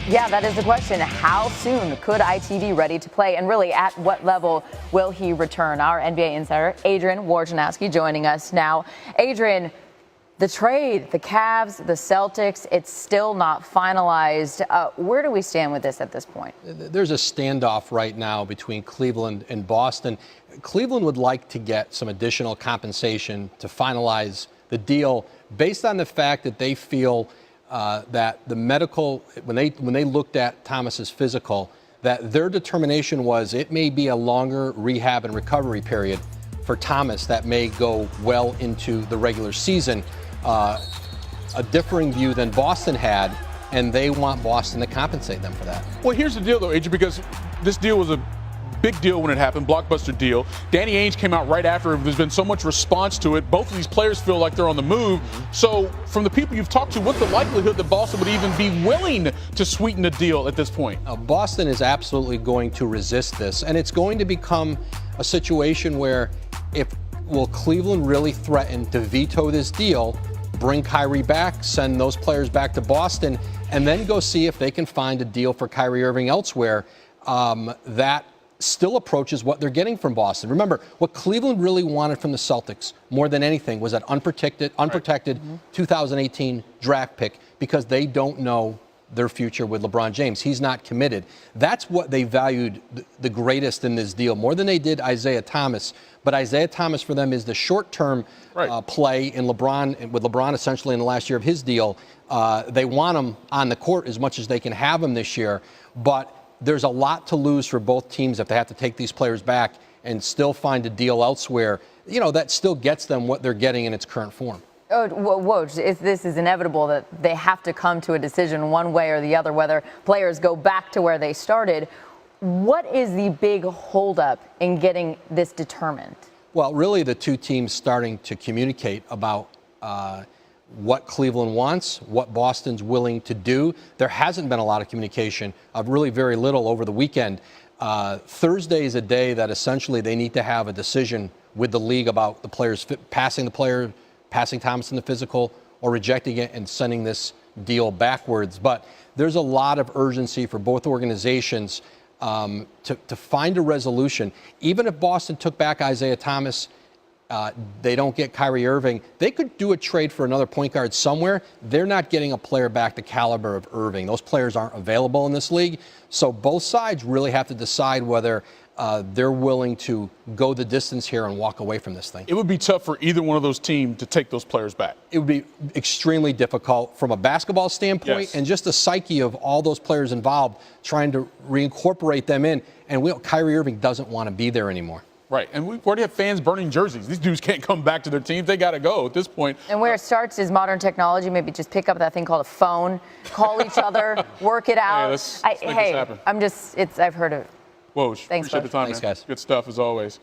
Yeah, that is the question. How soon could IT be ready to play? And really, at what level will he return? Our NBA insider, Adrian Wojnarowski, joining us now. Adrian, the trade, the Cavs, the Celtics, it's still not finalized. Where do we stand with this at this point? There's a standoff right now between Cleveland and Boston. Cleveland would like to get some additional compensation to finalize the deal based on the fact that they feel that the medical, when they looked at Thomas's physical, that their determination was it may be a longer rehab and recovery period for Thomas that may go well into the regular season. A differing view than Boston had, and they want Boston to compensate them for that. Well, here's the deal, though, Adrian, because this deal was a big deal when it happened, blockbuster deal. Danny Ainge came out right after. There's been so much response to it. Both of these players feel like they're on the move. So from the people you've talked to, what's the likelihood that Boston would even be willing to sweeten the deal at this point? Boston is absolutely going to resist this, and it's going to become a situation where will Cleveland really threaten to veto this deal, bring Kyrie back, send those players back to Boston, and then go see if they can find a deal for Kyrie Irving elsewhere that still approaches what they're getting from Boston. Remember, what Cleveland really wanted from the Celtics more than anything was that unprotected 2018 draft pick, because they don't know their future with LeBron James. He's not committed. That's what they valued the greatest in this deal, more than they did Isaiah Thomas. But Isaiah Thomas for them is the short-term play in LeBron, with LeBron essentially in the last year of his deal. They want him on the court as much as they can have him this year, but there's a lot to lose for both teams if they have to take these players back and still find a deal elsewhere, that still gets them what they're getting in its current form. Woj, if this is inevitable that they have to come to a decision one way or the other, whether players go back to where they started, what is the big holdup in getting this determined? Well, really the two teams starting to communicate about what Cleveland wants, what Boston's willing to do. There hasn't been a lot of communication, really very little over the weekend. Thursday is a day that essentially they need to have a decision with the league about the players passing Thomas in the physical or rejecting it and sending this deal backwards. But there's a lot of urgency for both organizations to find a resolution. Even if Boston took back Isaiah Thomas, they don't get Kyrie Irving, they could do a trade for another point guard somewhere. They're not getting a player back the caliber of Irving. Those players aren't available in this league. So both sides really have to decide whether they're willing to go the distance here and walk away from this thing. It would be tough for either one of those teams to take those players back. It would be extremely difficult from a basketball standpoint, and just the psyche of all those players involved, trying to reincorporate them in. And Kyrie Irving doesn't want to be there anymore. Right, and we already have fans burning jerseys. These dudes can't come back to their teams. They got to go at this point. And where it starts is modern technology. Maybe just pick up that thing called a phone, call each other, work it out. Hey, let's make this happen. I've heard of it. Woj, Thanks, appreciate the time, Thanks, man. guys. Good stuff as always.